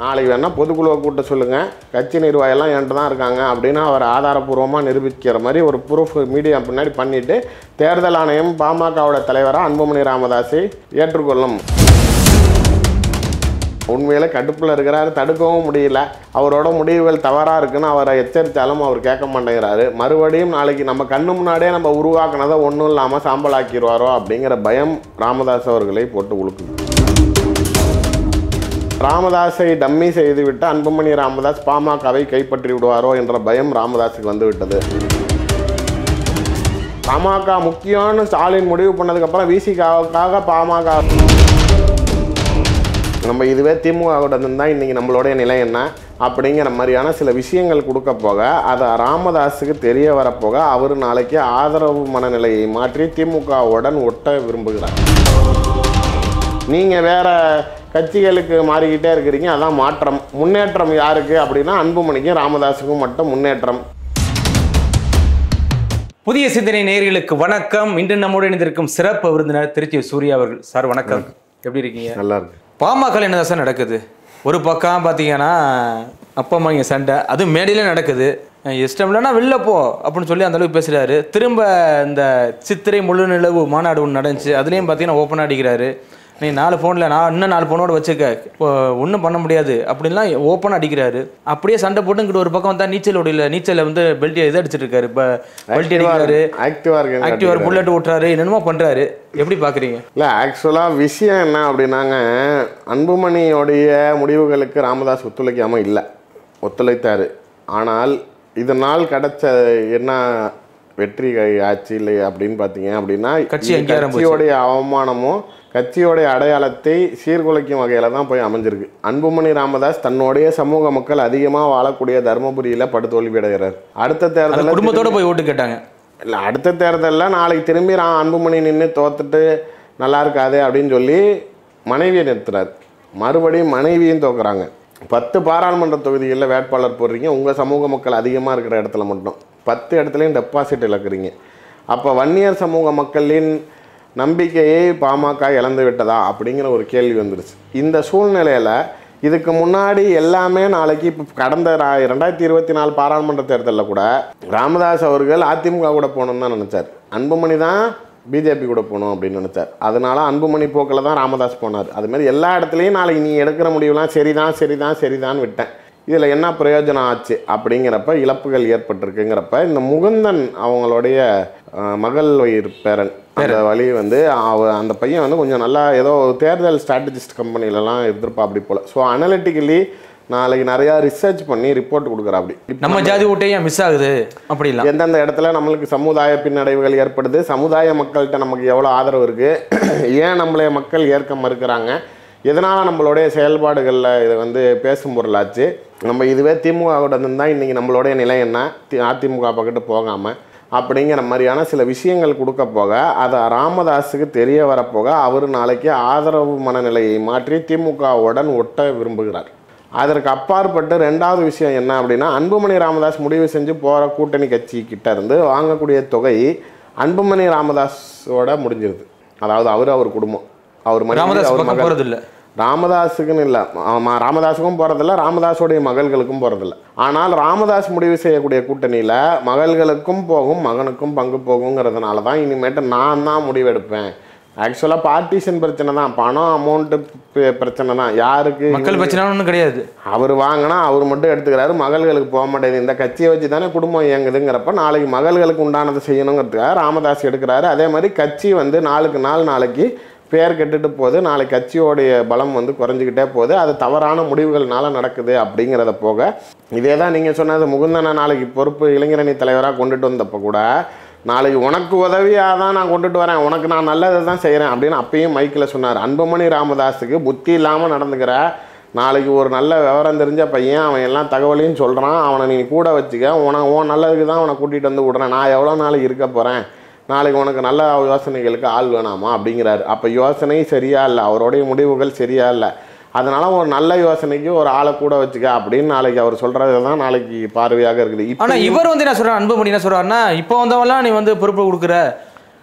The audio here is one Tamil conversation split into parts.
நாளைக்கு வேணால் பொதுக்குழுவை கூட்ட சொல்லுங்கள், கட்சி நிர்வாகெல்லாம் என்கிட்ட தான் இருக்காங்க அப்படின்னு அவர் ஆதாரப்பூர்வமாக நிரூபிக்கிற மாதிரி ஒரு ப்ரூஃப் மீடியா பின்னாடி பண்ணிவிட்டு தேர்தல் ஆணையம் பாமகவோட தலைவராக அன்புமணி ராமதாஸை ஏற்றுக்கொள்ளும். உண்மையில் கடுப்பில் இருக்கிறாரு, தடுக்கவும் முடியல. அவரோட முடிவுகள் தவறாக இருக்குன்னு அவரை எச்சரித்தாலும் அவர் கேட்க மாட்டேங்கிறாரு. மறுபடியும் நாளைக்கு நம்ம கண்ணு முன்னாடியே நம்ம உருவாக்குனதை ஒன்றும் இல்லாமல் சாம்பலாக்கிடுவாரோ அப்படிங்கிற பயம் ராமதாஸ் அவர்களை போட்டு உழுக்குது. ராமதாஸை டம்மி செய்துவிட்டு அன்புமணி ராமதாஸ் பாமகவை கைப்பற்றி விடுவாரோ என்ற பயம் ராமதாஸுக்கு வந்துவிட்டது. பாமக முக்கியம்னு ஸ்டாலின் முடிவு பண்ணதுக்கப்புறம் விசிகாவுக்காக பாமக நம்ம இதுவே திமுகவோட இருந்தால் இன்றைக்கி நம்மளுடைய நிலை என்ன அப்படிங்கிற மாதிரியான சில விஷயங்கள் கொடுக்க போக அதை ராமதாஸுக்கு தெரிய வரப்போக அவர் நாளைக்கு ஆதரவு மனநிலையை மாற்றி திமுகவுடன் ஒட்ட விரும்புகிறார். நீங்கள் வேறு கட்சிகளுக்கு மாறிக்கிட்டே இருக்கிறீங்க, அதான் மாற்றம். முன்னேற்றம் யாருக்கு அப்படின்னா அன்புமணிக்கும் ராமதாஸுக்கும் மட்டும் முன்னேற்றம். புதிய சிந்தனை நேயர்களுக்கு வணக்கம். இன்று நம்மோடு இணைந்திருக்கும் சிறப்பு விருந்தினர் திருச்சி சூர்யா அவர்கள். சார் வணக்கம், எப்படி இருக்கீங்க? நல்லா இருக்கு. பாமக என்னதான் சார் நடக்குது? ஒரு பக்கம் பார்த்தீங்கன்னா அப்பா அம்மா இங்கே சண்டை, அதுவும் மேடையிலே நடக்குது. இஷ்டம் இல்லைன்னா வெளில போ அப்படின்னு சொல்லி அந்தளவுக்கு பேசுகிறாரு. திரும்ப இந்த சித்திரை முழு நிலவு மாநாடு ஒன்று நடந்துச்சு, அதுலேயும் பார்த்தீங்கன்னா ஓப்பனாக அடிக்கிறாரு. நீ 4 ஃபோனில் நான் இன்னும் 4 ஃபோனோட வச்சுக்க, இப்போ ஒன்றும் பண்ண முடியாது அப்படின்லாம் ஓப்பனாக அடிக்கிறாரு. அப்படியே சண்டை போட்டு இங்கிட்ட ஒரு பக்கம் வந்தால் நீச்சலில் வந்து பெல்ட் இதை அடிச்சிட்டு இருக்காரு. இப்போ பெல்ட் அடிக்கிறாரு, ஆக்டிவாக புல்லட் ஓட்டுறாரு, என்னென்னமோ பண்ணுறாரு. எப்படி பார்க்குறீங்க? இல்லை, ஆக்சுவலாக விஷயம் என்ன அப்படின்னாங்க, அன்புமணியோடைய முடிவுகளுக்கு ராமதாஸ் ஒத்துழைத்தார். ஆனால் இதனால் கிடைச்ச என்ன வெற்றி ஆச்சு இல்லை அப்படின்னு பார்த்தீங்க அப்படின்னா கட்சியோடைய அவமானமும் கட்சியோடைய அடையாளத்தை சீர்குலைக்கும் வகையில் தான் போய் அமைஞ்சிருக்கு. அன்புமணி ராமதாஸ் தன்னுடைய சமூக மக்கள் அதிகமாக வாழக்கூடிய தருமபுரியில் படுதோல்வி அடைகிறார். அடுத்த தேர்தலில் குடும்பத்தோடு போய் ஓட்டு கேட்டாங்க. இல்லை, அடுத்த தேர்தலில் நாளைக்கு திரும்பி அன்புமணி நின்று தோத்துட்டு நல்லா இருக்காது அப்படின்னு சொல்லி மனைவியை நிறுத்துறாரு. மறுபடியும் மனைவியும் தோக்குறாங்க. 10 பாராளுமன்ற தொகுதிகளில் வேட்பாளர் போடுறீங்க, உங்கள் சமூக மக்கள் அதிகமாக இருக்கிற இடத்துல மட்டும் 10 இடத்துலையும் டெபாசிட் இழக்கிறீங்க. அப்போ வன்னியர் சமூக மக்களின் நம்பிக்கையை பாமக இழந்து விட்டதா அப்படிங்கிற ஒரு கேள்வி வந்துருச்சு. இந்த சூழ்நிலையில் இதுக்கு முன்னாடி எல்லாமே நாளைக்கு இப்போ கடந்த 2024 பாராளுமன்ற தேர்தலில் கூட ராமதாஸ் அவர்கள் அதிமுக கூட போகணுன்னு தான் நினச்சார். அன்புமணி தான் பிஜேபி கூட போகணும் அப்படின்னு நினச்சார். அதனால அன்புமணி போக்கில் தான் ராமதாஸ் போனார். அதுமாதிரி எல்லா இடத்துலையும் நாளைக்கு நீ எடுக்கிற முடிவுலாம் சரிதான் விட்டேன், இதில் என்ன பிரயோஜனம் ஆச்சு அப்படிங்கிறப்ப இழப்புகள் ஏற்பட்டிருக்குங்கிறப்ப இந்த முகுந்தன் அவங்களுடைய மகள் வயிறு பேரன் அந்த வழி வந்து அந்த பையன் வந்து கொஞ்சம் நல்லா ஏதோ தேர்தல் ஸ்ட்ராட்டஜிஸ்ட் கம்பெனிலலாம் இருந்திருப்பா அப்படி போல். ஸோ அனலிட்டிக்கலி நாளைக்கு நிறையா ரிசர்ச் பண்ணி ரிப்போர்ட் கொடுக்குறா. அப்படி நம்ம ஜாதி ஓட்டையே மிஸ் ஆகுது, அப்படி இல்லை எந்தெந்த இடத்துல நம்மளுக்கு சமுதாய பின்னடைவுகள் ஏற்படுது, சமுதாய மக்கள்கிட்ட நமக்கு எவ்வளோ ஆதரவு இருக்குது, ஏன் நம்மளைய மக்கள் ஏற்க மறுக்கிறாங்க, எதனால் நம்மளுடைய செயல்பாடுகளில் இதை வந்து பேசும் பொருளாச்சு. நம்ம இதுவே திமுகவோட இருந்தால் இன்றைக்கி நம்மளுடைய நிலை என்ன, அதிமுக பக்கத்து போகாமல் அப்படிங்கிற மாதிரியான சில விஷயங்கள் கொடுக்க போக அதை ராமதாஸுக்கு தெரிய வரப்போக அவர் நாளைக்கு ஆதரவு மனநிலையை மாற்றி திமுகவுடன் ஒட்ட விரும்புகிறார். அதற்கு அப்பாற்பட்டு 2வது விஷயம் என்ன அப்படின்னா, அன்புமணி ராமதாஸ் முடிவு செஞ்சு போகிற கூட்டணி கட்சிக்கிட்ட இருந்து வாங்கக்கூடிய தொகை அன்புமணி ராமதாஸோட முடிஞ்சிருது. அதாவது அவர் குடும்பம், அவர் மகன் ராமதாஸுக்குன்னு இல்லை, ராமதாஸுக்கும் போகிறதில்ல, ராமதாஸோடைய மகள்களுக்கும் போகிறதில்ல. ஆனால் ராமதாஸ் முடிவு செய்யக்கூடிய கூட்டணியில் மகள்களுக்கும் போகும் மகனுக்கும் பங்கு போகுங்கிறதுனால தான் இனிமேட்டு நான் தான் முடிவெடுப்பேன். ஆக்சுவலாக பார்ட்டிஷன் பிரச்சனை தான், பணம் அமௌண்ட்டு பிரச்சனை தான், யாருக்கு மக்கள் பிரச்சனை ஒன்றும் கிடையாது. அவர் வாங்கினா அவர் மட்டும் எடுத்துக்கிறாரு, மகள்களுக்கு போக மாட்டேங்குது. இந்த கட்சியை வச்சு தானே குடும்பம் இயங்குதுங்கிறப்ப நாளைக்கு மகள்களுக்கு உண்டானதை செய்யணுங்கிறதுக்காக ராமதாஸ் எடுக்கிறாரு. அதே மாதிரி கட்சி வந்து நாளுக்கு நாள் நாளைக்கு பேர் கெட்டுட்டு போகுது, நாளைக்கு கட்சியோடைய பலம் வந்து குறைஞ்சிக்கிட்டே போகுது. அது தவறான முடிவுகள்னால நடக்குது அப்படிங்கிறத போக இதே தான் நீங்கள் சொன்னது, முகுந்தனை நாளைக்கு பொறுப்பு இளைஞரணி தலைவராக கொண்டுட்டு வந்தப்போ கூட நாளைக்கு உனக்கு உதவியாக தான் நான் கொண்டுட்டு வரேன், உனக்கு நான் நல்லதை தான் செய்கிறேன் அப்படின்னு அப்பயும் மைக்கில் சொன்னார். அன்புமணி ராமதாஸுக்கு புத்தி இல்லாமல் நடந்துக்கிற, நாளைக்கு ஒரு நல்ல விவரம் தெரிஞ்ச பையன், அவன் எல்லாம் தகவலையும் சொல்கிறான், அவனை நீ கூட வச்சுக்க, உன் நல்லதுக்கு தான் அவனை கூட்டிகிட்டு வந்து விட்றேன், நான் எவ்வளோ நாளைக்கு இருக்க போகிறேன், நாளைக்கு உனக்கு நல்ல யோசனைகளுக்கு ஆள் வேணாமா அப்படிங்கிறாரு. அப்போ யோசனை சரியா இல்லை, அவருடைய முடிவுகள் சரியா இல்லை, அதனால ஒரு நல்ல யோசனைக்கு ஒரு ஆளை கூட வச்சுக்க அப்படின்னு நாளைக்கு அவர் சொல்றது தான் நாளைக்கு பார்வையாக இருக்குது. ஆனால் இவர் வந்து என்ன சொல்கிறார், அன்புமணி என்ன சொல்கிறாருன்னா, இப்போ வந்தவெல்லாம் நீ வந்து பொறுப்பு கொடுக்குற,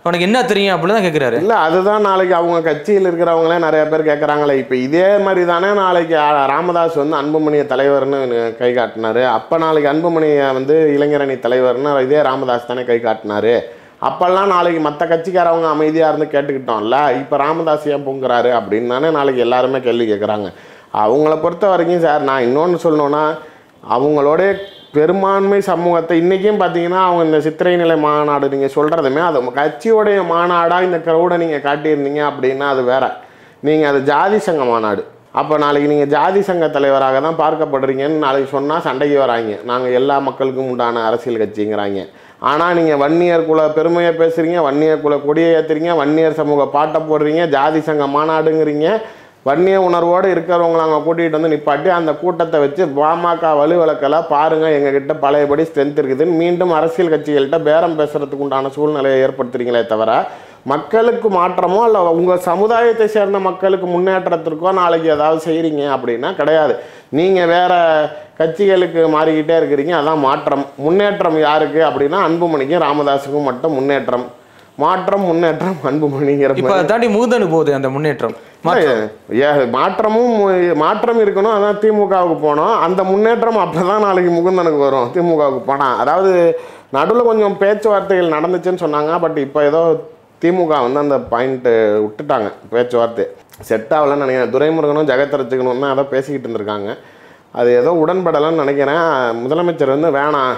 உனக்கு என்ன தெரியும் அப்படின்னு தான் கேட்குறாரு. இல்லை, அதுதான் நாளைக்கு அவங்க கட்சியில் இருக்கிறவங்களே நிறைய பேர் கேட்குறாங்களே. இப்போ இதே மாதிரி தானே நாளைக்கு ராமதாஸ் வந்து அன்புமணியை தலைவர்னு கை காட்டினாரு. அப்போ நாளைக்கு அன்புமணியை வந்து இளைஞரணி தலைவர்னு இதே ராமதாஸ் தானே கை காட்டினாரு. அப்போல்லாம் நாளைக்கு மற்ற கட்சிக்காரவங்க அமைதியாக இருந்து கேட்டுக்கிட்டோம்ல. இப்போ ராமதாஸ் ஏன் பொங்குறாரு அப்படின்னு தானே நாளைக்கு எல்லாருமே கேள்வி கேட்குறாங்க. அவங்கள பொறுத்த வரைக்கும் சார், நான் இன்னொன்று சொல்லணுன்னா, அவங்களோடைய பெரும்பான்மை சமூகத்தை இன்றைக்கும் பார்த்தீங்கன்னா அவங்க இந்த சித்திரை நிலை மாநாடு நீங்கள் சொல்கிறதுமே அது கட்சியோடைய மாநாடாக இந்த க்ரௌடை நீங்கள் காட்டியிருந்தீங்க அப்படின்னா அது வேற. நீங்கள் அது ஜாதி சங்க மாநாடு. அப்போ நாளைக்கு நீங்கள் ஜாதி சங்க தலைவராக தான் பார்க்கப்படுறீங்கன்னு நாளைக்கு சொன்னால் சண்டைக்கு வராங்க. நாங்கள் எல்லா மக்களுக்கும் உண்டான அரசியல் கட்சிங்கிறாங்க. ஆனால் நீங்கள் வன்னியர் குல பெருமையை பேசுகிறீங்க, வன்னியர் குல கொடியை ஏற்றுறீங்க, வன்னியர் சமூக பாட்டை போடுறீங்க, ஜாதி சங்க மாநாடுங்கிறீங்க. வன்னிய உணர்வோடு இருக்கிறவங்களை அங்கே கூட்டிகிட்டு வந்து நிப்பாட்டி அந்த கூட்டத்தை வச்சு பாமக வலுவிளக்கெல்லாம் பாருங்கள், எங்ககிட்ட பழையபடி ஸ்ட்ரென்த் இருக்குதுன்னு மீண்டும் அரசியல் கட்சிகள்கிட்ட பேரம் பேசுகிறதுக்கு உண்டான சூழ்நிலையை ஏற்படுத்துறீங்களே தவிர மக்களுக்கு மாற்றமோ இல்லை உங்கள் சமுதாயத்தை சேர்ந்த மக்களுக்கு முன்னேற்றத்திற்கோ நாளைக்கு ஏதாவது செய்கிறீங்க அப்படின்னா கிடையாது. நீங்கள் வேறு கட்சிகளுக்கு மாறிக்கிட்டே இருக்கிறீங்க. அதான் மாற்றம். முன்னேற்றம் யாருக்கு அப்படின்னா அன்புமணிக்கும் ராமதாஸுக்கும் மட்டும் முன்னேற்றம். மாற்றம், முன்னேற்றம், அன்புமணிங்கிற இப்போ தாண்டி மூதனு போகுது அந்த முன்னேற்றம். மாற்றம் இருக்கணும். அதான் திமுகவுக்கு போனோம். அந்த முன்னேற்றம் அப்போ தான் நாளைக்கு முகுந்தனுக்கு வரும். திமுகவுக்கு போனால் அதாவது நடுவில் கொஞ்சம் பேச்சுவார்த்தைகள் நடந்துச்சுன்னு சொன்னாங்க. பட் இப்போ ஏதோ திமுக வந்து அந்த பாயிண்ட்டு விட்டுட்டாங்க. பேச்சுவார்த்தை செட் ஆகலன்னு நினைக்கிறேன். துரைமுருகனும் ஜெகத்ரட்சகனும் தான் அதை பேசிக்கிட்டு இருந்திருக்காங்க. அது ஏதோ உடன்படலைன்னு நினைக்கிறேன். முதலமைச்சர் வந்து வேணாம்,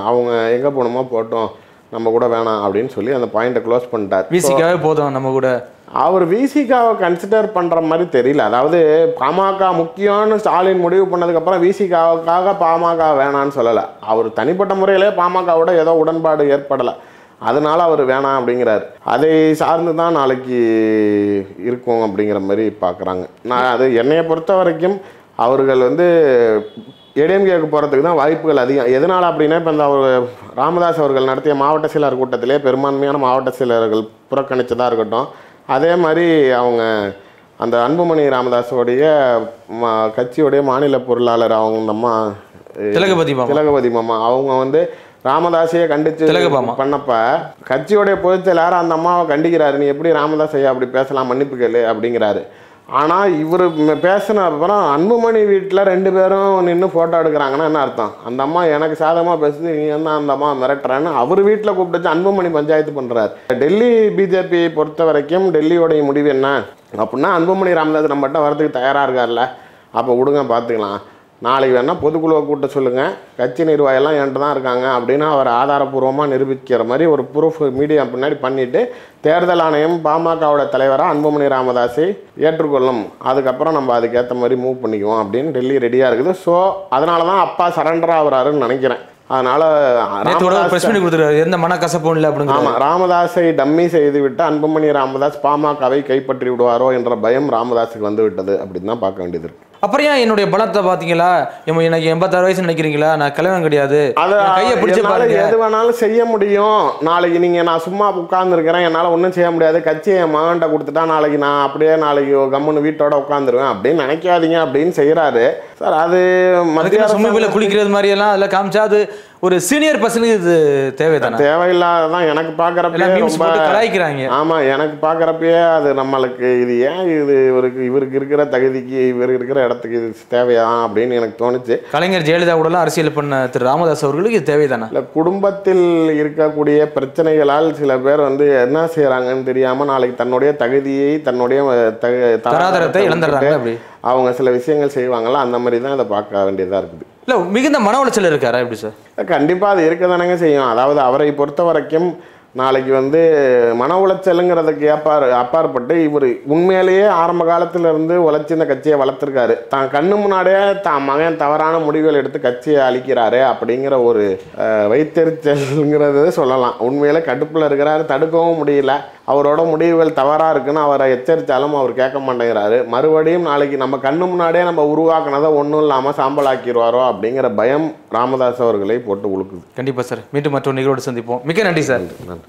அவங்க எங்கே போகணுமோ போட்டோம், நம்ம கூட வேணாம் அப்படின்னு சொல்லி அந்த பாயிண்ட்டை க்ளோஸ் பண்ணிட்டார். விசிகாவே போதும் நம்ம கூட. அவர் விசிகாவை கன்சிடர் பண்ணுற மாதிரி தெரியல. அதாவது பாமக முக்கியம்னு ஸ்டாலின் முடிவு பண்ணதுக்கப்புறம் விசிகாவுக்காக பாமக வேணான்னு சொல்லலை. அவர் தனிப்பட்ட முறையிலே பாமகவோட ஏதோ உடன்பாடு ஏற்படலை, அதனால அவர் வேணாம் அப்படிங்கிறார். அதை சார்ந்து தான் நாளைக்கு இருக்கும் அப்படிங்கிற மாதிரி பார்க்குறாங்க. நான் அது என்னையை பொறுத்த வரைக்கும் அவர்கள் வந்து ஏடிஎம்கேக்கு போகிறதுக்கு தான் வாய்ப்புகள் அதிகம். எதனால் அப்படின்னா, இப்போ இந்த ராமதாஸ் அவர்கள் நடத்திய மாவட்ட செயலர் கூட்டத்திலே பெரும்பான்மையான மாவட்ட செயலர்கள் புறக்கணிச்சதாக இருக்கட்டும், அதே மாதிரி அவங்க அந்த அன்புமணி ராமதாஸோடைய கட்சியோடைய மாநில பொருளாளர் அவங்க அம்மா திலகபதி மாமா அவங்க வந்து ராமதாஸையே கண்டிச்சு பண்ணப்ப கட்சியோடைய பொதுச் செயலாளர் அந்த அம்மாவை கண்டிக்கிறாரு. நீ எப்படி ராமதாஸ் ஐயா அப்படி பேசலாம், மன்னிப்பு கேளு அப்படிங்கிறாரு. ஆனால் இவர் பேசின அப்புறம் அன்புமணி வீட்டில் 2 பேரும் நின்று ஃபோட்டோ எடுக்கிறாங்கன்னா என்ன அர்த்தம்? அந்த அம்மா எனக்கு சாதகமாக பேசுது, நீ என்ன அந்த அம்மா மிரட்டுறான்னு அவர் வீட்டில் கூப்பிட்டு அன்புமணி பஞ்சாயத்து பண்ணுறாரு. டெல்லி பிஜேபி பொறுத்த வரைக்கும் டெல்லியோடைய முடிவு என்ன அப்படின்னா, அன்புமணி ராமதாஸ் நம்மகிட்ட வரதுக்கு தயாராக இருக்கார்ல, அப்போ விடுங்க பார்த்துக்கலாம், நாளைக்கு வேணால் பொதுக்குழுவை கூட்ட சொல்லுங்கள், கட்சி நிர்வாகெல்லாம் என்கிட்ட தான் இருக்காங்க அப்படின்னு அவர் ஆதாரப்பூர்வமாக நிரூபிக்கிற மாதிரி ஒரு ப்ரூஃப் மீடியா பின்னாடி பண்ணிவிட்டு தேர்தல் ஆணையம் பாமகவோட தலைவராக அன்புமணி ராமதாஸை ஏற்றுக்கொள்ளும், அதுக்கப்புறம் நம்ம அதுக்கேற்ற மாதிரி மூவ் பண்ணிக்குவோம் அப்படின்னு டெல்லி ரெடியாக இருக்குது. ஸோ அதனால தான் அப்பா சரண்டர் ஆகுறாருன்னு நினைக்கிறேன். அதனால எந்த மனக்கசப்பும் இல்லை அப்படின்னு. ஆமாம், ராமதாஸை டம்மி செய்து விட்டு அன்புமணி ராமதாஸ் பாமகவை கைப்பற்றி விடுவாரோ என்ற பயம் ராமதாஸுக்கு வந்து விட்டது அப்படின்னு தான் பார்க்க வேண்டியது இருக்கு. அப்புறம் ஏன் என்னுடைய பலத்தை பார்த்தீங்களா, எனக்கு 86 வயசு நினைக்கிறீங்களா, நான் கிழவன் கிடையாது, கையை பிடிச்சி பாருங்க, எது வேணாலும் செய்ய முடியும். நாளைக்கு நீங்கள் நான் சும்மா உட்காந்துருக்கிறேன், என்னால் ஒன்றும் செய்ய முடியாது, கட்சியை என் மகன்கிட்ட கொடுத்துட்டா நாளைக்கு நான் அப்படியே நாளைக்கு கம்முன்னு வீட்டோட உட்காந்துருவேன் அப்படின்னு நினைக்காதீங்க அப்படின்னு செய்கிறாரு சார். அது மத்திய சும்மில் குளிக்கிறது மாதிரியெல்லாம் அதில் காமிச்சா அது ஒரு சீனியர் பர்சனுக்கு இது தேவைதானே? தேவையில்லாதான் எனக்கு பார்க்குறப்ப ரொம்ப கலாய்க்கிறாங்க. ஆமாம், எனக்கு பார்க்குறப்பயே அது நம்மளுக்கு இது ஏன் இது இவருக்கு இருக்கிற தகுதிக்கு இவர் இருக்கிற இடத்துக்கு இது தேவையா அப்படின்னு எனக்கு தோணுச்சு. கலைஞர் ஜெயலலிதா கூடலாம் அரசியல் பண்ண திரு ராமதாஸ் அவர்களுக்கு இது தேவைதானே? இல்லை, குடும்பத்தில் இருக்கக்கூடிய பிரச்சனைகளால் சில பேர் வந்து என்ன செய்கிறாங்கன்னு தெரியாமல் நாளைக்கு தன்னுடைய தகுதியை தன்னுடைய தராதரத்தை இழந்துடுறாங்க. அப்படி அவங்க சில விஷயங்கள் செய்வாங்களா, அந்த மாதிரி தான் அதை பார்க்க வேண்டியதாக இருக்குது. இல்லை, மிகுந்த மன உளைச்சல் இருக்காரா எப்படி சார்? கண்டிப்பாக அது இருக்க தானங்க செய்யும். அதாவது அவரை பொறுத்த வரைக்கும் நாளைக்கு வந்து மன உளைச்சலுங்கிறதுக்கு அப்பாற்பட்டு இவர் உண்மையிலேயே ஆரம்ப காலத்திலிருந்து உழைச்சி இந்த கட்சியை வளர்த்துருக்காரு. தான் கண்ணு முன்னாடியே தான் மகன் தவறான முடிவுகள் எடுத்து கட்சியை அழிக்கிறாரு அப்படிங்கிற ஒரு வைத்தறிச்சல்ங்கிறது சொல்லலாம். உண்மையிலே கடுப்பில் இருக்கிறாரு, தடுக்கவும் முடியல. அவரோட முடிவுகள் தவறாக இருக்குன்னு அவரை எச்சரித்தாலும் அவர் கேட்க மாட்டேங்கிறாரு. மறுபடியும் நாளைக்கு நம்ம கண்ணு முன்னாடியே நம்ம உருவாக்குனதை ஒன்றும் இல்லாமல் சாம்பலாக்கிடுவாரோ அப்படிங்கிற பயம் ராமதாஸ் அவர்களை போட்டு உழுக்குது. கண்டிப்பாக சார். மீண்டும் மற்றொரு நிகழ்வோடு சந்திப்போம். மிக்க நன்றி சார். நன்றி.